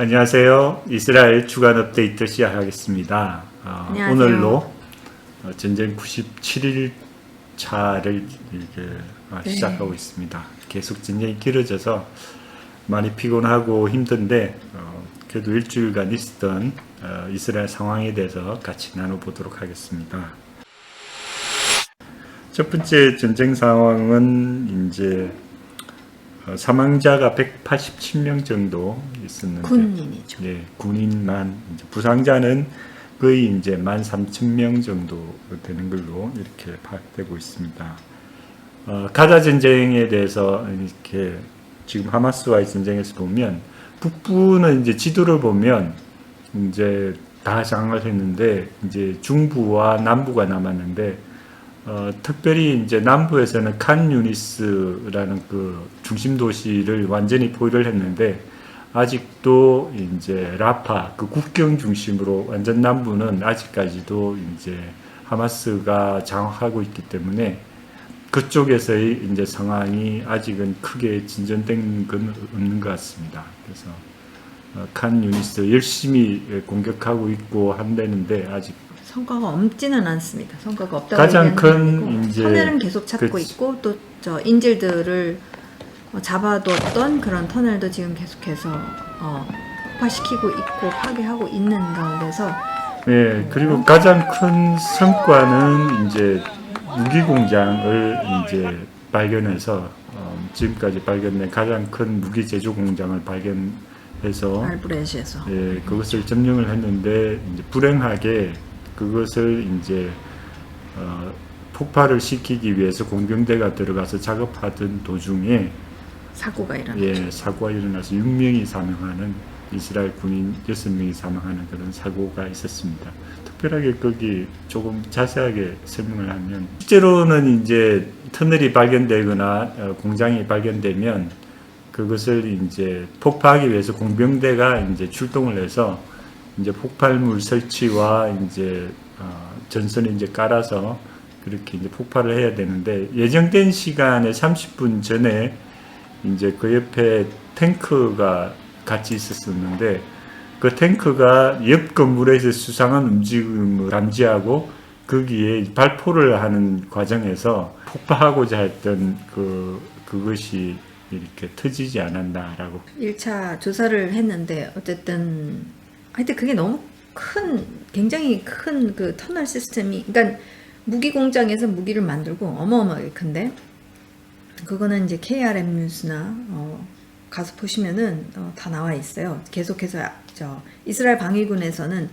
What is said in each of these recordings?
안녕하세요. 이스라엘 주간 업데이트 시작하겠습니다. 안녕하세요. 오늘로 전쟁 97일 차를 시작하고 있습니다. 계속 전쟁이 길어져서 많이 피곤하고 힘든데 그래도 일주일간 있었던 이스라엘 상황에 대해서 같이 나눠보도록 하겠습니다. 첫 번째 전쟁 상황은 이제 사망자가 187명 정도 있었는데, 군인이죠. 예, 군인만, 이제 부상자는 거의 이제 13,000명 정도 되는 걸로 이렇게 파악되고 있습니다. 가자 전쟁에 대해서 이렇게 지금 하마스와의 전쟁에서 보면 북부는 이제 지도를 보면 이제 다 장악을 했는데 이제 중부와 남부가 남았는데 특별히 이제 남부에서는 칸 유니스라는 그 중심 도시를 완전히 포위를 했는데 아직도 이제 라파 그 국경 중심으로 완전 남부는 아직까지도 이제 하마스가 장악하고 있기 때문에 그쪽에서의 이제 상황이 아직은 크게 진전된 건 없는 것 같습니다. 그래서 칸 유니스 열심히 공격하고 있고 한다는데 아직 성과가 없지는 않습니다. 성과가 없다고 가장 큰 얘기하는 이제 터널은 계속 찾고 그치. 있고 또 저 인질들을 잡아뒀던 그런 터널도 지금 계속해서 폭파시키고 있고 파괴하고 있는 가운데서 예, 그리고 가장 큰 성과는 이제 무기 공장을 이제 발견해서 지금까지 발견된 가장 큰 무기 제조 공장을 발견해서 알브레시에서 예, 그것을 점령을 했는데 이제 불행하게 그것을 이제 폭발을 시키기 위해서 공병대가 들어가서 작업하던 도중에 사고가 일어났죠. 예, 사고가 일어나서 6명이 사망하는 이스라엘 군인 6명이 사망하는 그런 사고가 있었습니다. 특별하게 거기 조금 자세하게 설명을 하면 실제로는 이제 터널이 발견되거나 공장이 발견되면 그것을 이제 폭파하기 위해서 공병대가 이제 출동을 해서 이제 폭발물 설치와 이제 전선을 이제 깔아서 그렇게 이제 폭발을 해야 되는데 예정된 시간에 30분 전에 이제 그 옆에 탱크가 같이 있었었는데 그 탱크가 옆 건물에서 수상한 움직임을 감지하고 거기에 발포를 하는 과정에서 폭파하고자 했던 그것이 이렇게 터지지 않았나라고 1차 조사를 했는데 어쨌든 하여튼 그게 너무 굉장히 큰 그 터널 시스템이 그러니까 무기 공장에서 무기를 만들고 어마어마하게 큰데 그거는 이제 KRM 뉴스나 가서 보시면은 다 나와 있어요. 계속해서 이스라엘 방위군에서는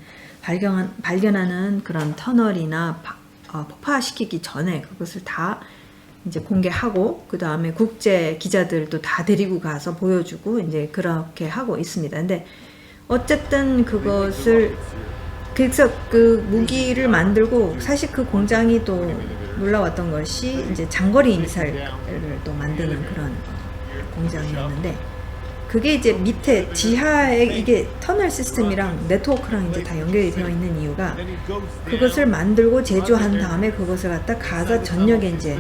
발견하는 그런 터널이나 폭파시키기 전에 그것을 다 이제 공개하고 그 다음에 국제 기자들도 다 데리고 가서 보여주고 이제 그렇게 하고 있습니다. 근데 어쨌든 그것을 그래서 그 무기를 만들고 사실 그 공장이 또 놀라웠던 것이 이제 장거리 미사일을 또 만드는 그런 공장이었는데 그게 이제 밑에 지하에 이게 터널 시스템이랑 네트워크랑 이제 다 연결이 되어 있는 이유가 그것을 만들고 제조한 다음에 그것을 갖다 가자 전역에 이제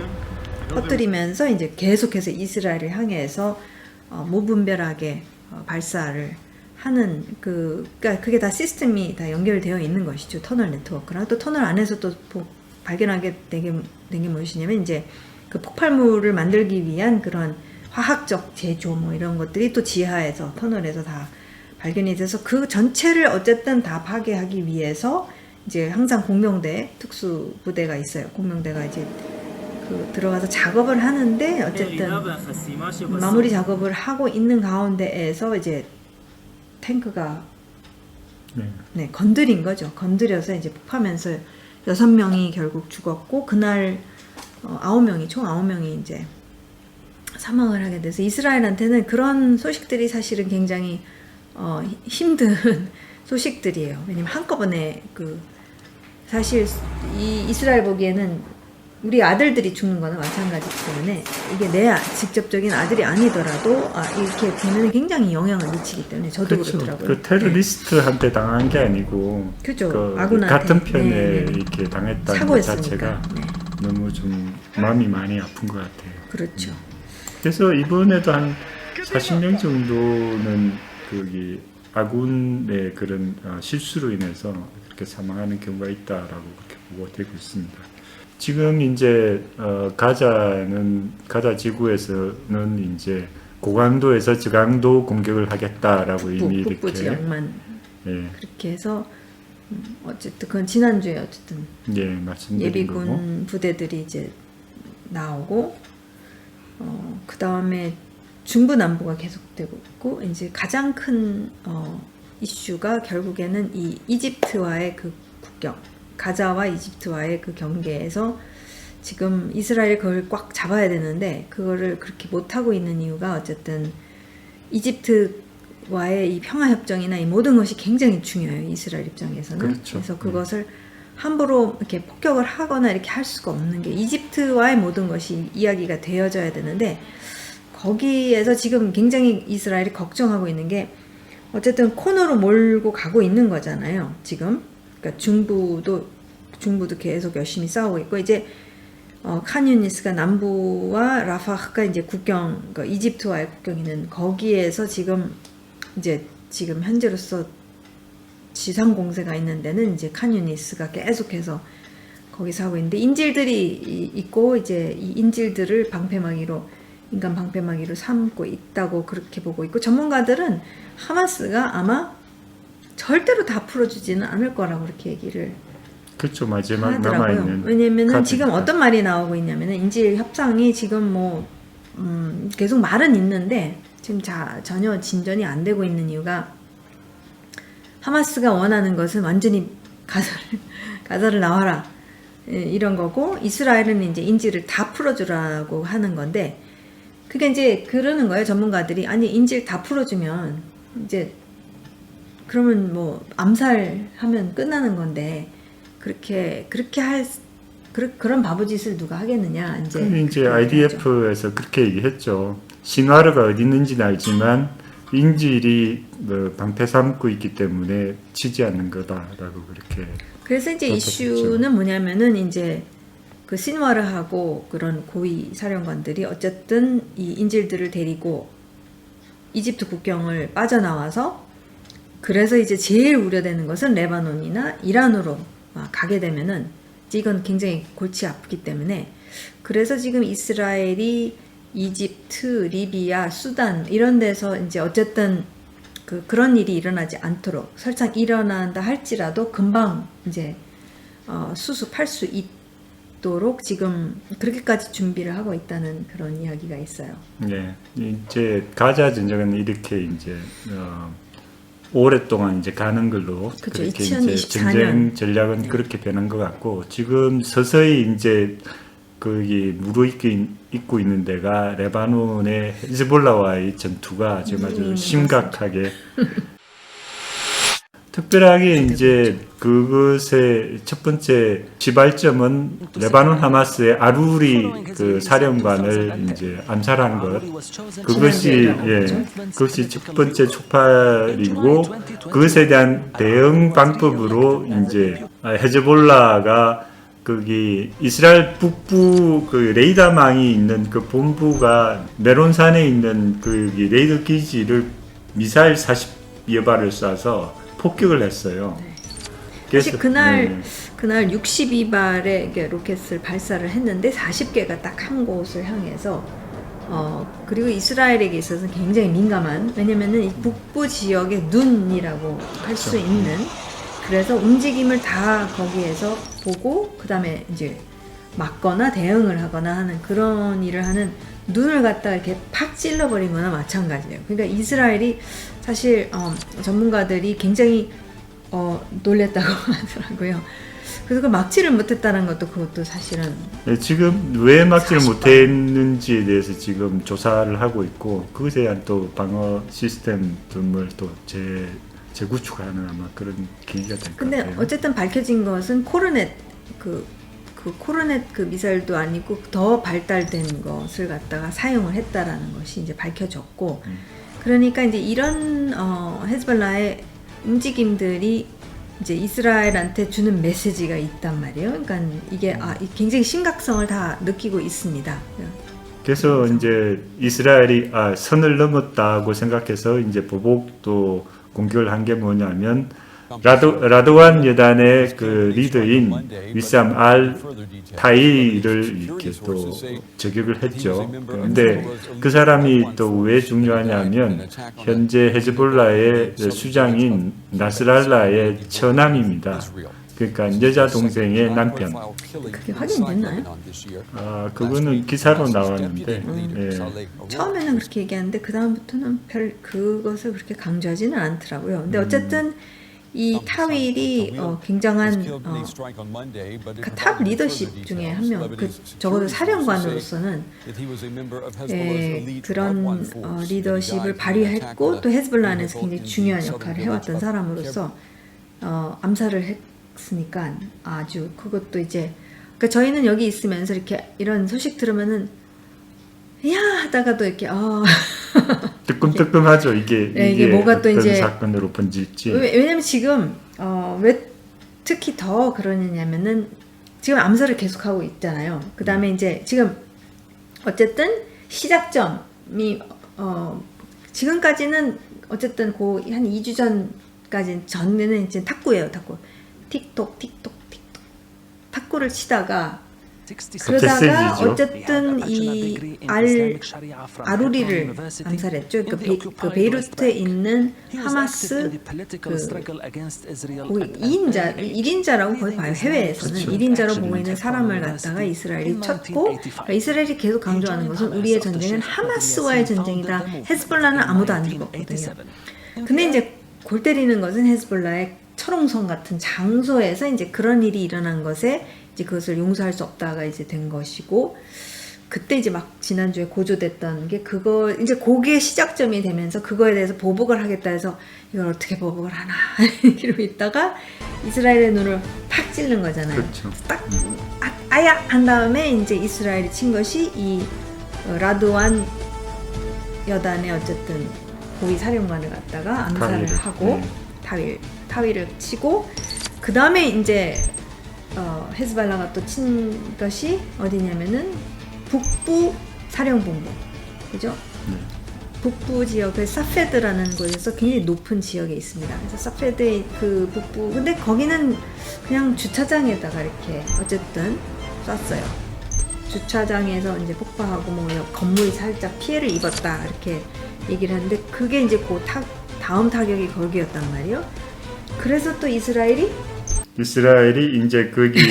퍼뜨리면서 이제 계속해서 이스라엘을 향해서 무분별하게 발사를 하는 그러니까 그게 다 시스템이 다 연결되어 있는 것이죠. 터널 네트워크랑 또 터널 안에서 또 발견하게 된 게 무엇이냐면 이제 그 폭발물을 만들기 위한 그런 화학적 제조 뭐 이런 것들이 또 지하에서 터널에서 다 발견이 돼서 그 전체를 어쨌든 다 파괴하기 위해서 이제 항상 공명대 특수부대가 있어요. 공명대가 이제 들어가서 작업을 하는데 어쨌든 마무리 작업을 하고 있는 가운데에서 이제 탱크가 네, 건드린 거죠. 건드려서 이제 폭파하면서 6명이 결국 죽었고 그날 9명이 총 9명이 이제 사망을 하게 돼서 이스라엘한테는 그런 소식들이 사실은 굉장히 힘든 소식들이에요. 왜냐면 한꺼번에 사실 이 이스라엘 보기에는 우리 아들들이 죽는 거는 마찬가지기 때문에 이게 내 직접적인 아들이 아니더라도 이렇게 되면 굉장히 영향을 미치기 때문에 저도 그렇죠. 그렇더라고요. 그 테러리스트한테 당한 게 아니고 그죠. 같은 편에 이렇게 당했다는 것 사고였으니까. 자체가 너무 좀 마음이 많이 아픈 것 같아요. 그렇죠. 그래서 이번에도 한 40명 정도는 거기 아군의 그런 실수로 인해서 그렇게 사망하는 경우가 있다라고 그렇게 보고되고 있습니다. 지금 이제 가자 지구에서는 이제 고강도에서 저강도 공격을 하겠다라고 이미 북부 이렇게 지역만 예, 그렇게 해서 어쨌든 그건 지난주에 어쨌든 예 말씀드린 거고 예비군 부대들이 이제 나오고 그 다음에 중부 남부가 계속되고 있고 이제 가장 큰 이슈가 결국에는 이 이집트와의 그 국경, 가자와 이집트와의 그 경계에서 지금 이스라엘이 그걸 꽉 잡아야 되는데 그거를 그렇게 못하고 있는 이유가 어쨌든 이집트와의 이 평화협정이나 이 모든 것이 굉장히 중요해요. 이스라엘 입장에서는. 그렇죠. 그래서 그것을 함부로 이렇게 폭격을 하거나 이렇게 할 수가 없는 게 이집트와의 모든 것이 이야기가 되어져야 되는데 거기에서 지금 굉장히 이스라엘이 걱정하고 있는 게 어쨌든 코너로 몰고 가고 있는 거잖아요. 지금. 그러니까 중부도 계속 열심히 싸우고 있고 이제 칸유니스가 남부와 라파흐가 이제 국경, 그러니까 이집트와의 국경이 있는 거기에서 지금 현재로서 지상 공세가 있는 데는 이제 칸유니스가 계속해서 거기서 하고 있는데 인질들이 있고 이제 이 인질들을 인간 방패막이로 삼고 있다고 그렇게 보고 있고 전문가들은 하마스가 아마 절대로 다 풀어주지는 않을 거라고 그렇게 얘기를 그렇죠. 마지막 하더라고요. 남아있는 왜냐면은 지금 카드니까. 어떤 말이 나오고 있냐면은 인질 협상이 지금 계속 말은 있는데 지금 전혀 진전이 안 되고 있는 이유가 하마스가 원하는 것은 완전히 가사를 나와라 이런 거고 이스라엘은 이제 인질을 다 풀어주라고 하는 건데 그게 이제 그러는 거예요. 전문가들이 아니 인질 다 풀어주면 이제 그러면 뭐 암살하면 끝나는 건데 그런 바보짓을 누가 하겠느냐 이제 IDF에서 그렇게 얘기했죠. 신화르가 어디 있는지는 알지만 인질이 방패 삼고 있기 때문에 치지 않는 거다라고 그렇게. 그래서 이제 그렇겠죠. 이슈는 뭐냐면은 이제 그 신와르하고 그런 고위 사령관들이 어쨌든 이 인질들을 데리고 이집트 국경을 빠져나와서 그래서 이제 제일 우려되는 것은 레바논이나 이란으로 가게 되면은 이건 굉장히 골치 아프기 때문에 그래서 지금 이스라엘이 이집트, 리비아, 수단 이런 데서 이제 어쨌든 그런 일이 일어나지 않도록 설령 일어난다 할지라도 금방 이제 수습할 수 있도록 지금 그렇게까지 준비를 하고 있다는 그런 이야기가 있어요. 네, 이제 가자 전쟁은 이렇게 이제 오랫동안 이제 가는 걸로 그렇죠. 그렇게 2024년. 이제 전쟁 전략은 네. 그렇게 변한 것 같고 지금 서서히 이제 거기 무르익고 있는 데가 레바논의 헤즈볼라와의 전투가 지금 아주 심각하게 특별하게 이제 그것의 첫 번째 시발점은 레바논 하마스의 아루리 그 사령관을 이제 암살한 것 그것이 그것이 첫 번째 촉발이고 그것에 대한 대응 방법으로 이제 헤즈볼라가 거기 이스라엘 북부 그 레이더망이 있는 그 본부가 메론산에 있는 그 레이더 기지를 미사일 40여 발을 쏴서 폭격을 했어요. 사실 그날 62발의 로켓을 발사를 했는데 40개가 딱 한 곳을 향해서 그리고 이스라엘에게 있어서는 굉장히 민감한 왜냐면은 이 북부 지역의 눈이라고 할 수 있는 그래서 움직임을 다 거기에서 보고 그 다음에 이제 막거나 대응을 하거나 하는 그런 일을 하는 눈을 갖다 이렇게 팍 찔러버린 거나 마찬가지예요. 그러니까 이스라엘이 사실 전문가들이 굉장히 놀랬다고 하더라고요. 그래서 그걸 막지를 못했다는 것도 그것도 사실은 지금 왜 막지를 못했는지에 대해서 지금 조사를 하고 있고 그것에 대한 또 방어 시스템 등을 또 재구축하는 아마 그런 계기가 될 것 같아요. 근데 어쨌든 밝혀진 것은 코르넷 그 코르넷 그 미사일도 아니고 더 발달된 것을 갖다가 사용을 했다라는 것이 이제 밝혀졌고 그러니까 이제 이런 헤즈볼라의 움직임들이 이제 이스라엘한테 주는 메시지가 있단 말이에요. 그러니까 이게 굉장히 심각성을 다 느끼고 있습니다. 그래서 이제 이스라엘이 선을 넘었다고 생각해서 이제 보복도 공격을 한 게 뭐냐면 라도완 여단의 그 리더인 위삼 알 타이를 이렇게 또 저격을 했죠. 그런데 그 사람이 또 왜 중요하냐면 현재 헤즈볼라의 수장인 나스랄라의 처남입니다. 그러니까 여자 동생의 남편. 그게 확인됐나요? 그거는 기사로 나왔는데 처음에는 그렇게 얘기하는데 그 다음부터는 별 그것을 그렇게 강조하지는 않더라고요. 근데 어쨌든 이 타윌이 굉장한 그 탑 리더십 중에 한 명, 적어도 사령관으로서는 그런 리더십을 발휘했고 또 헤즈볼라 안에서 굉장히 중요한 역할을 해왔던 사람으로서 암살을 했으니까 아주 그것도 이제 그러니까 저희는 여기 있으면서 이렇게 이런 소식 들으면은 야 하다가도 이렇게 뜨끔뜨끔하죠. 이게 뭐가 또 어떤 이제 사건으로 번질지. 왜냐면 지금 왜 특히 더 그러냐면은 지금 암살을 계속하고 있잖아요. 그 다음에 이제 지금 어쨌든 시작점이 지금까지는 어쨌든 한 2주 전에는 이제 탁구예요. 탁구 틱톡 탁구를 치다가 그러다가 어쨌든 이 아루리를 암살했죠. 그 베이루트에 있는 하마스 그 1인자라고 거의 봐요. 해외에서는 1인자로 보고 있는 사람을 갖다가 이스라엘이 쳤고 그러니까 이스라엘이 계속 강조하는 것은 우리의 전쟁은 하마스와의 전쟁이다. 헤즈볼라는 아무도 안 죽었거든요. 근데 이제 골 때리는 것은 헤즈볼라의 철옹성 같은 장소에서 이제 그런 일이 일어난 것에 이제 그것을 용서할 수 없다가 이제 된 것이고 그때 이제 막 지난주에 고조됐던 게 그거 이제 그게 시작점이 되면서 그거에 대해서 보복을 하겠다 해서 이걸 어떻게 보복을 하나 이러고 있다가 이스라엘의 눈을 팍 찌른 거잖아요. 그렇죠. 딱 아야 한 다음에 이제 이스라엘이 친 것이 이 라드완 여단의 어쨌든 고위 사령관을 갖다가 암살을 하고 타윌을 치고 그 다음에 이제 헤즈발라가 또 친 것이 어디냐면은 북부 사령본부, 그죠? 북부 지역의 사페드라는 곳에서 굉장히 높은 지역에 있습니다. 그래서 사페드의 그 북부, 근데 거기는 그냥 주차장에다가 이렇게 어쨌든 쐈어요. 주차장에서 이제 폭파하고 뭐 건물이 살짝 피해를 입었다 이렇게 얘기를 하는데 그게 이제 그 다음 타격이 거기였단 말이에요. 그래서 또 이스라엘이 이제 거기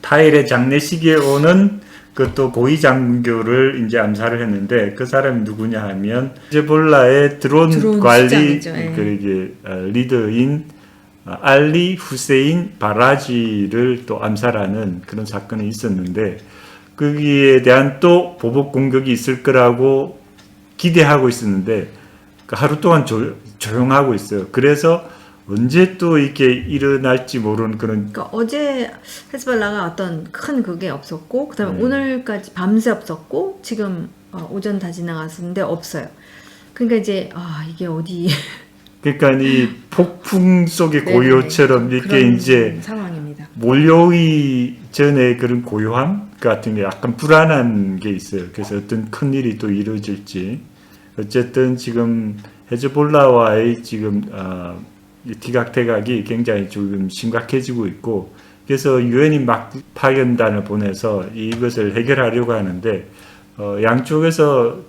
타일의 장례식에 오는 그또 고위 장교를 이제 암살을 했는데 그 사람이 누구냐 하면 헤즈볼라의 드론 관리 그게 리더인 알리 후세인 바라지를 또 암살하는 그런 사건이 있었는데 거기에 대한 또 보복 공격이 있을 거라고 기대하고 있었는데 하루 동안 조용하고 있어요. 그래서 언제 또 이게 일어날지 모르는 그런. 그러니까 어제 헤즈볼라가 어떤 큰 그게 없었고, 그다음에 오늘까지 밤새 없었고, 지금 오전 다 지나갔는데 없어요. 그러니까 이제 이게 어디? 그러니까 이 폭풍 속의 고요처럼 이렇게 이제 상황입니다. 몰려오기 전에 그런 고요함 같은 게 약간 불안한 게 있어요. 그래서 어떤 큰 일이 또 이루어질지. 어쨌든 지금 헤즈볼라와의 지금 티각태각이 굉장히 지금 심각해지고 있고 그래서 유엔이 막 파견단을 보내서 이것을 해결하려고 하는데 양쪽에서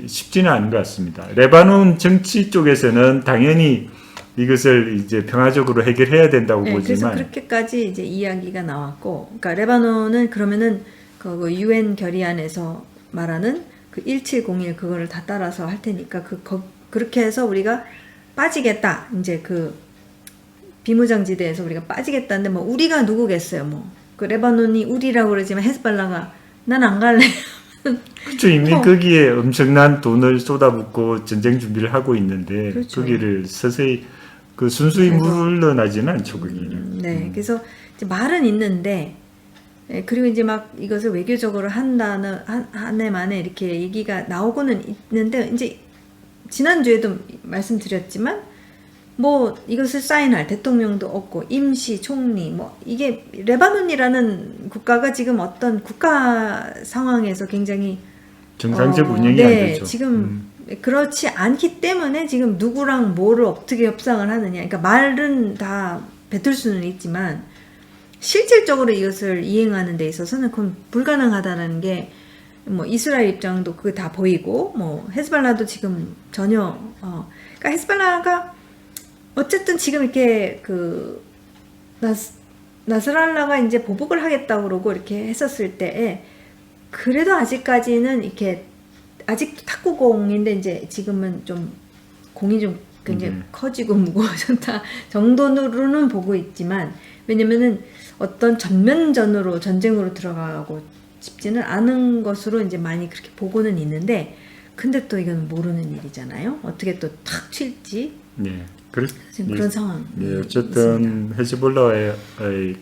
쉽지는 않은 것 같습니다. 레바논 정치 쪽에서는 당연히 이것을 이제 평화적으로 해결해야 된다고 보지만 그래서 그렇게까지 이제 이야기가 나왔고, 그러니까 레바논은 그러면은 그 유엔 결의안에서 말하는 그 1701 그거를 다 따라서 할 테니까 그렇게 해서 우리가 빠지겠다. 이제 그 비무장지대에서 우리가 빠지겠다는데 뭐 우리가 누구겠어요. 뭐 그 레바논이 우리라고 그러지만 헤즈볼라가 난 안 갈래. 그렇죠. 이미 거기에 엄청난 돈을 쏟아붓고 전쟁 준비를 하고 있는데 그렇죠. 거기를 서서히 순수히 물러나지는 않죠. 거기는. 네. 그래서 이제 말은 있는데 그리고 이제 막 이것을 외교적으로 한 해 만에 이렇게 얘기가 나오고는 있는데 이제 지난주에도 말씀드렸지만 뭐 이것을 사인할 대통령도 없고 임시 총리 뭐 이게 레바논이라는 국가가 지금 어떤 국가 상황에서 굉장히 정상적 운영이 안 되죠. 지금 그렇지 않기 때문에 지금 누구랑 뭐를 어떻게 협상을 하느냐. 그러니까 말은 다 뱉을 수는 있지만 실질적으로 이것을 이행하는 데 있어서는 그건 불가능하다는 게 뭐 이스라엘 입장도 그게 다 보이고 뭐 헤즈발라도 지금 전혀 그러니까 헤즈발라가 어쨌든 지금 이렇게 그 나스랄라가 이제 보복을 하겠다고 그러고 이렇게 했었을 때에 그래도 아직까지는 이렇게 아직도 탁구공인데 이제 지금은 좀 공이 좀 굉장히 커지고 무거워졌다 정도로는 보고 있지만 왜냐면은 어떤 전면전으로 전쟁으로 들어가고 싶지는 않은 것으로 이제 많이 그렇게 보고는 있는데 근데 또 이건 모르는 일이잖아요. 어떻게 또 탁 칠지. 네. 지금 그런 상황. 네, 어쨌든 헤즈볼라의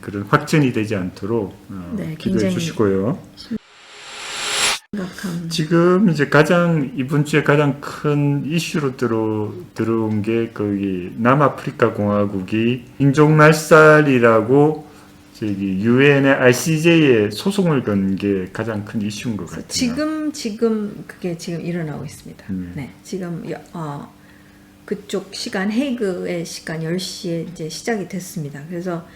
그런 확전이 되지 않도록 네, 기도해 굉장히 주시고요. 심각한. 지금 이제 이번 주에 가장 큰 이슈로 들어온 게 거기 남아프리카 공화국이 인종 말살이라고 저기 유엔의 ICJ에 소송을 건 게 가장 큰 이슈인 것 같아요. 지금 그게 지금 일어나고 있습니다. 네, 지금 그쪽 시간 헤이그의 시간 10시에 이제 시작이 됐습니다. 그래서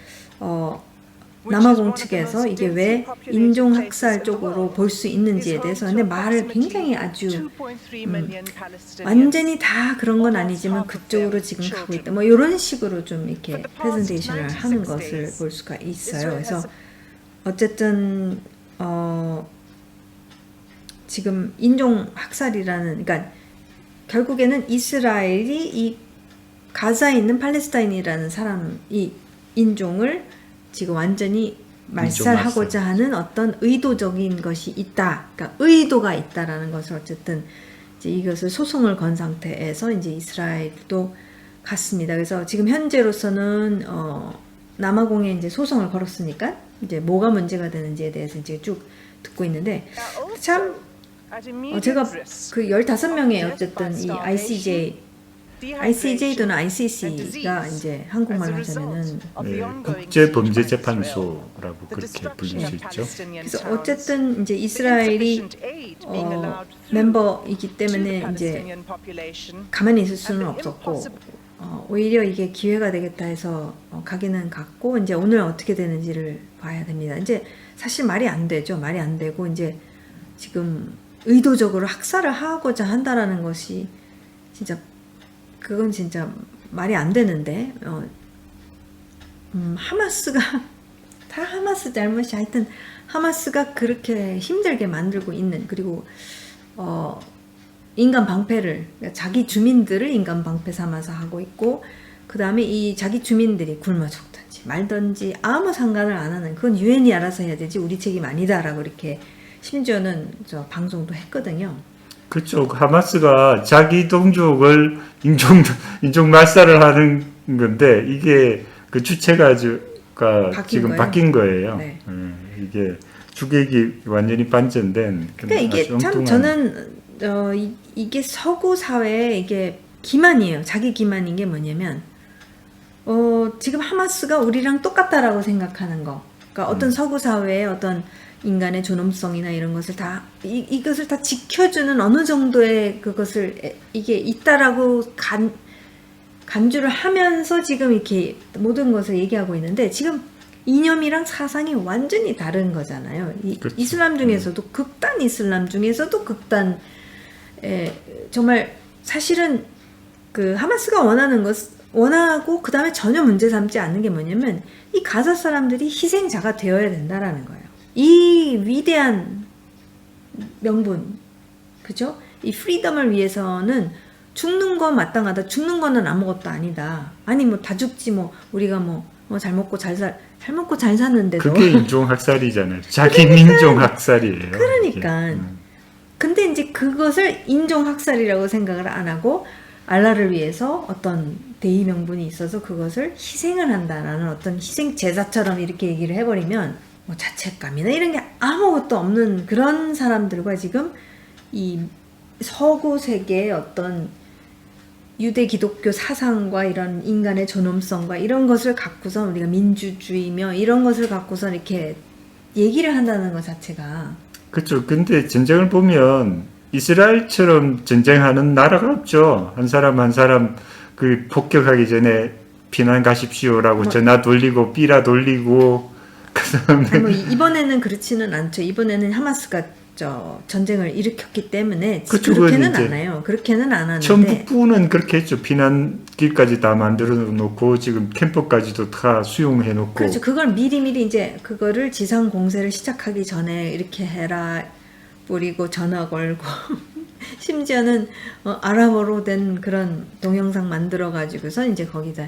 남아공 측에서 이게 왜 인종학살 쪽으로 볼 수 있는지에 대해서 근데 말을 굉장히 아주 완전히 다 그런 건 아니지만 그쪽으로 지금 가고 있다. 뭐 이런 식으로 좀 이렇게 프레젠테이션을 하는 것을 볼 수가 있어요. 그래서 어쨌든 지금 인종학살이라는 그러니까 결국에는 이스라엘이 이 가자에 있는 팔레스타인이라는 사람 이 인종을 지금 완전히 말살하고자 하는 어떤 의도적인 것이 있다. 그러니까 의도가 있다라는 것을 어쨌든 이제 이것을 소송을 건 상태에서 이제 이스라엘도 갔습니다. 그래서 지금 현재로서는 남아공에 이제 소송을 걸었으니까 이제 뭐가 문제가 되는지에 대해서 이제 쭉 듣고 있는데 참 제가 그 15명의 어쨌든 이 ICJ도는 ICC가 이제 한국말 하자면은 국제범죄재판소라고 그렇게 불릴 수 있죠. 그래서 어쨌든 이제 이스라엘이 멤버이기 때문에 이제 가만히 있을 수는 없었고 오히려 이게 기회가 되겠다 해서 가기는 갔고 이제 오늘 어떻게 되는지를 봐야 됩니다. 이제 사실 말이 안 되죠. 말이 안 되고 이제 지금 의도적으로 학살을 하고자 한다라는 것이 진짜 그건 진짜 말이 안 되는데 하마스가 다 하마스 잘못이 하여튼 하마스가 그렇게 힘들게 만들고 있는 그리고 인간 방패를 그러니까 자기 주민들을 인간 방패 삼아서 하고 있고 그 다음에 이 자기 주민들이 굶어 죽든지 말든지 아무 상관을 안 하는 그건 유엔이 알아서 해야 되지 우리 책임 아니다라고 이렇게 심지어는 저 방송도 했거든요. 그렇죠. 하마스가 자기 동족을 인종 말살을 하는 건데 이게 그 주체가 지금 바뀐 거예요. 네. 이게 주객이 완전히 반전된. 그러니까 이게 참 저는 이게 서구 사회의 이게 기만이에요. 자기 기만인 게 뭐냐면 지금 하마스가 우리랑 똑같다라고 생각하는 거. 그러니까 어떤 서구 사회의 어떤 인간의 존엄성이나 이런 것을 다 이것을 다 지켜주는 어느 정도의 그것을 이게 있다라고 간주를 하면서 지금 이렇게 모든 것을 얘기하고 있는데 지금 이념이랑 사상이 완전히 다른 거잖아요. 그렇죠. 이슬람 중에서도 극단 이슬람 중에서도 극단 정말 사실은 그 하마스가 원하고 그 다음에 전혀 문제 삼지 않는 게 뭐냐면 이 가자 사람들이 희생자가 되어야 된다라는 거예요. 이 위대한 명분, 그죠? 이 프리덤을 위해서는 죽는 거 마땅하다. 죽는 거는 아무것도 아니다. 아니 뭐 다 죽지 뭐 우리가 잘 먹고 잘 사는데도 그게 인종 학살이잖아요. 자기 민족 학살이에요. 그러니까. 근데 이제 그것을 인종 학살이라고 생각을 안 하고 알라를 위해서 어떤 대의 명분이 있어서 그것을 희생을 한다라는 어떤 희생 제사처럼 이렇게 얘기를 해버리면 뭐 자책감이나 이런 게 아무것도 없는 그런 사람들과 지금 이 서구 세계의 어떤 유대 기독교 사상과 이런 인간의 존엄성과 이런 것을 갖고서 우리가 민주주의며 이런 것을 갖고서 이렇게 얘기를 한다는 것 자체가 그렇죠. 근데 전쟁을 보면 이스라엘처럼 전쟁하는 나라가 없죠. 한 사람 한 사람 그 폭격하기 전에 피난 가십시오라고 뭐- 전화 돌리고 삐라 돌리고 아니, 뭐 이번에는 그렇지는 않죠. 이번에는 하마스가 전쟁을 일으켰기 때문에 그쵸, 그렇게는 그건 안 해요. 그렇게는 안 하는데 전북부는 그렇게 했죠. 피난길까지 다 만들어 놓고 지금 캠프까지도 다 수용해 놓고 그렇죠. 그걸 미리미리 이제 그거를 지상 공세를 시작하기 전에 이렇게 해라 뿌리고 전화 걸고 심지어는 아랍어로 된 그런 동영상 만들어 가지고서 이제 거기다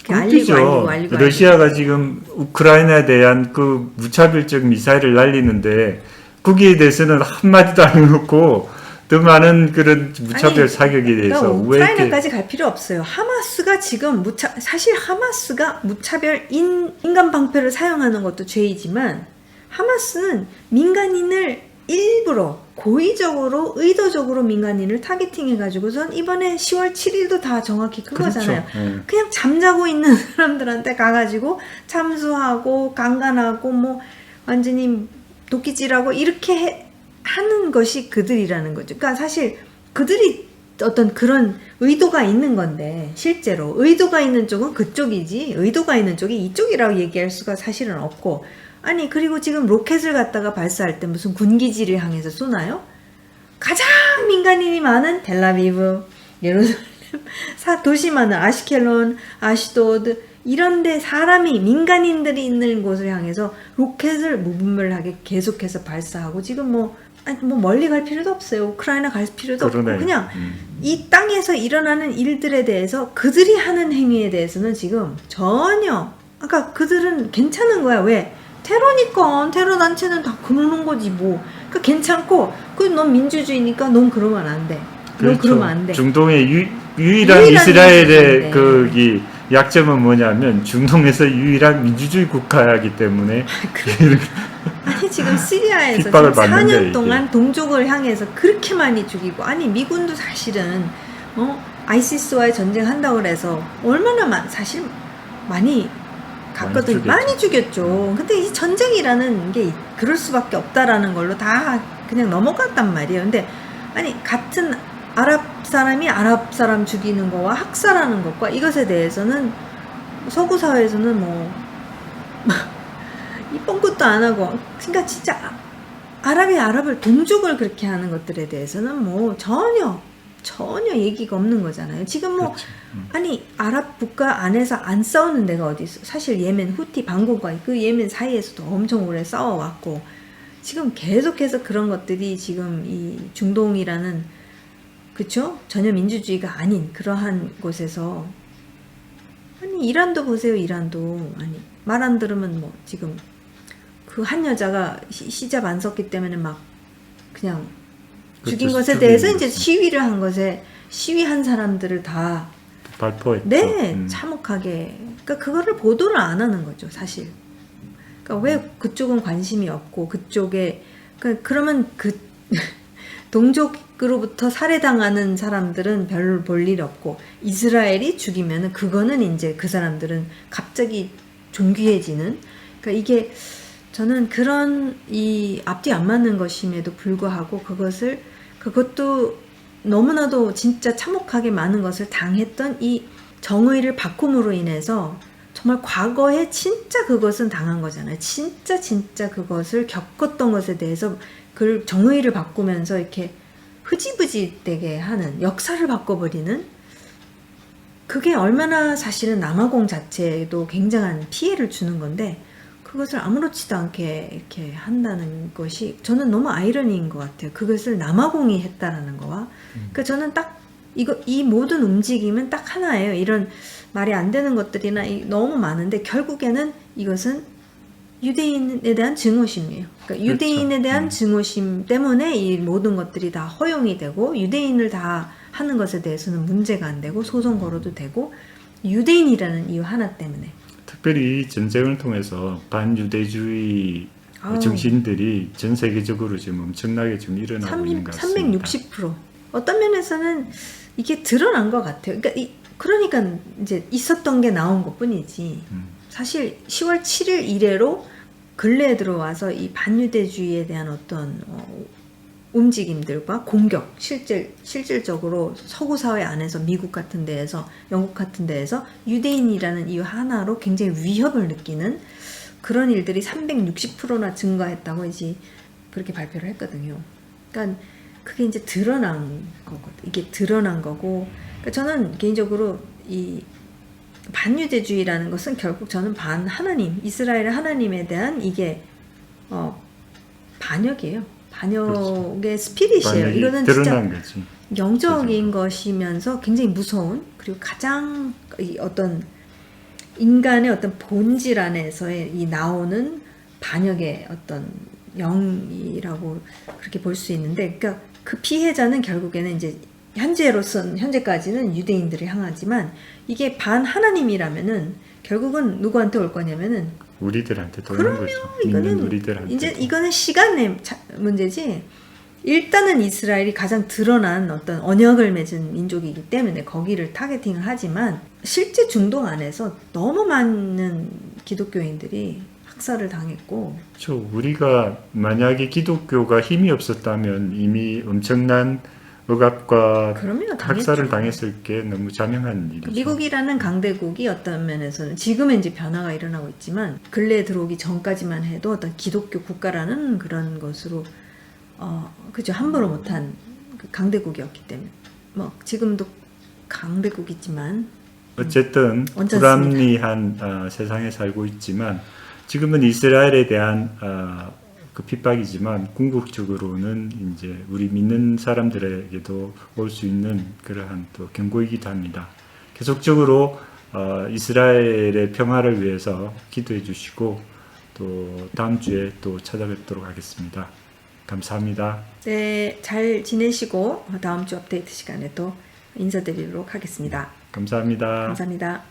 이렇게 웃기죠. 러시아가 지금 우크라이나에 대한 그 무차별적 미사일을 날리는데 거기에 대해서는 한마디도 안 해놓고 더 많은 그런 무차별 아니, 사격에 대해서 그러니까 왜 이렇게 우크라이나까지 갈 필요 없어요. 하마스가 지금 사실 하마스가 무차별 인간 방패를 사용하는 것도 죄이지만 하마스는 민간인을 일부러 고의적으로 의도적으로 민간인을 타겟팅해 가지고선 이번에 10월 7일도 다 정확히 그거잖아요. 그렇죠. 예. 그냥 잠자고 있는 사람들한테 가가지고 참수하고 강간하고 뭐 완전히 도끼질하고 이렇게 하는 것이 그들이라는 거죠. 그러니까 사실 그들이 어떤 그런 의도가 있는 건데 실제로 의도가 있는 쪽은 그쪽이지 의도가 있는 쪽이 이쪽이라고 얘기할 수가 사실은 없고 아니 그리고 지금 로켓을 갖다가 발사할 때 무슨 군기지를 향해서 쏘나요? 가장 민간인이 많은 텔라비브, 예루살렘, 도시 많은 아시켈론, 아시도드 이런데 사람이 민간인들이 있는 곳을 향해서 로켓을 무분별하게 계속해서 발사하고 지금 뭐 멀리 갈 필요도 없어요. 우크라이나 갈 필요도 그러네. 없고 그냥 이 땅에서 일어나는 일들에 대해서 그들이 하는 행위에 대해서는 지금 전혀 아까 그들은 괜찮은 거야. 왜? 테러니까 테러 단체는 다 그러는 거지 뭐. 그러니까 괜찮고 넌 민주주의니까 넌 그러면 안 돼. 넌 그러면 안 돼. 중동의 유일한 이스라엘의 그 약점은 뭐냐면 중동에서 유일한 민주주의 국가이기 때문에 아니 지금 시리아에서 지금 핍박을 받는데, 4년 동안 동족을 향해서 그렇게 많이 죽이고 아니 미군도 사실은 아이시스와의 전쟁한다고 그래서 얼마나 사실 많이 갔거든. 많이 죽였죠. 근데 이 전쟁이라는 게 그럴 수밖에 없다라는 걸로 다 그냥 넘어갔단 말이에요. 근데 아니 같은 아랍 사람이 아랍 사람 죽이는 거와 학살하는 것과 이것에 대해서는 서구 사회에서는 이 뻥끗도 안 하고 그러니까 진짜 아랍이 아랍을 동족을 그렇게 하는 것들에 대해서는 뭐 전혀 얘기가 없는 거잖아요. 지금 그렇죠. 아니 아랍 국가 안에서 안 싸우는 데가 어디 있어? 사실 예멘 후티 반군과 그 예멘 사이에서도 엄청 오래 싸워왔고 지금 계속해서 그런 것들이 지금 이 중동이라는 그쵸? 전혀 민주주의가 아닌 그러한 곳에서 아니 이란도 보세요. 이란도 아니 말 안 들으면 뭐 지금 그 한 여자가 시잡 안 썼기 때문에 막 그냥 죽인 그렇죠. 것에 대해서 이제 시위를 한 것에 시위한 사람들을 다 발포했죠. 네, 참혹하게 그러니까 그거를 보도를 안 하는 거죠, 사실. 그러니까 왜 그쪽은 관심이 없고 그쪽에 그러면 그 동족으로부터 살해당하는 사람들은 별 볼 일 없고 이스라엘이 죽이면은 그거는 이제 그 사람들은 갑자기 존귀해지는 그러니까 이게 저는 그런 이 앞뒤 안 맞는 것임에도 불구하고 그것도 너무나도 진짜 참혹하게 많은 것을 당했던 이 정의를 바꿈으로 인해서 정말 과거에 진짜 그것은 당한 거잖아요. 진짜 그것을 겪었던 것에 대해서 그 정의를 바꾸면서 이렇게 흐지부지 되게 하는 역사를 바꿔버리는 그게 얼마나 사실은 남아공 자체에도 굉장한 피해를 주는 건데 그것을 아무렇지도 않게 이렇게 한다는 것이 저는 너무 아이러니인 것 같아요. 그것을 남아공이 했다라는 거와 그러니까 저는 딱 이 모든 움직임은 딱 하나예요. 이런 말이 안 되는 것들이나 너무 많은데 결국에는 이것은 유대인에 대한 증오심이에요. 그러니까 유대인에 대한 증오심 때문에 이 모든 것들이 다 허용이 되고 유대인을 다 하는 것에 대해서는 문제가 안 되고 소송 걸어도 되고 유대인이라는 이유 하나 때문에 특별히 전쟁을 통해서 반유대주의 정신들이 전 세계적으로 지금 엄청나게 좀 일어나고 있는 것 같습니다. 360% 어떤 면에서는 이게 드러난 것 같아요. 그러니까 이제 있었던 게 나온 것뿐이지 사실 10월 7일 이래로 근래에 들어와서 이 반유대주의에 대한 어떤 움직임들과 공격, 실질적으로 서구 사회 안에서 미국 같은 데에서 영국 같은 데에서 유대인이라는 이유 하나로 굉장히 위협을 느끼는 그런 일들이 360%나 증가했다고 이제 그렇게 발표를 했거든요. 그러니까 그게 이제 드러난 거거든. 이게 드러난 거고, 그러니까 저는 개인적으로 이 반유대주의라는 것은 결국 저는 반하나님, 이스라엘 하나님에 대한 이게 반역이에요. 반역의 그렇죠. 스피릿이에요. 만약에 이거는 드러난 진짜 거지. 영적인 것이면서 굉장히 무서운, 그리고 가장 이 어떤 인간의 어떤 본질 안에서의 이 나오는 반역의 어떤 영이라고 그렇게 볼 수 있는데, 그러니까 그 피해자는 결국에는 이제 현재까지는 유대인들을 향하지만 이게 반하나님이라면은 결국은 누구한테 올 거냐면은 우리들한테 도는 거죠. 믿는 우리들한테. 이제 이거는 시간의 문제지. 일단은 이스라엘이 가장 드러난 어떤 언약을 맺은 민족이기 때문에 거기를 타겟팅을 하지만 실제 중동 안에서 너무 많은 기독교인들이 학살을 당했고. 그렇죠. 우리가 만약에 기독교가 힘이 없었다면 이미 엄청난 억압과 그럼요, 학살을 당했죠. 당했을 게 너무 자명한 일이죠. 미국이라는 강대국이 어떤 면에서는 지금은 이제 변화가 일어나고 있지만 근래에 들어오기 전까지만 해도 어떤 기독교 국가라는 그런 것으로 그죠, 함부로 못한 그 강대국이었기 때문에 뭐 지금도 강대국이지만 어쨌든 언짢습니다. 불합리한 세상에 살고 있지만 지금은 이스라엘에 대한 그 핍박이지만 궁극적으로는 이제 우리 믿는 사람들에게도 올 수 있는 그러한 또 경고이기도 합니다. 계속적으로 이스라엘의 평화를 위해서 기도해 주시고 또 다음 주에 또 찾아뵙도록 하겠습니다. 감사합니다. 네, 잘 지내시고 다음 주 업데이트 시간에 또 인사드리도록 하겠습니다. 감사합니다. 감사합니다.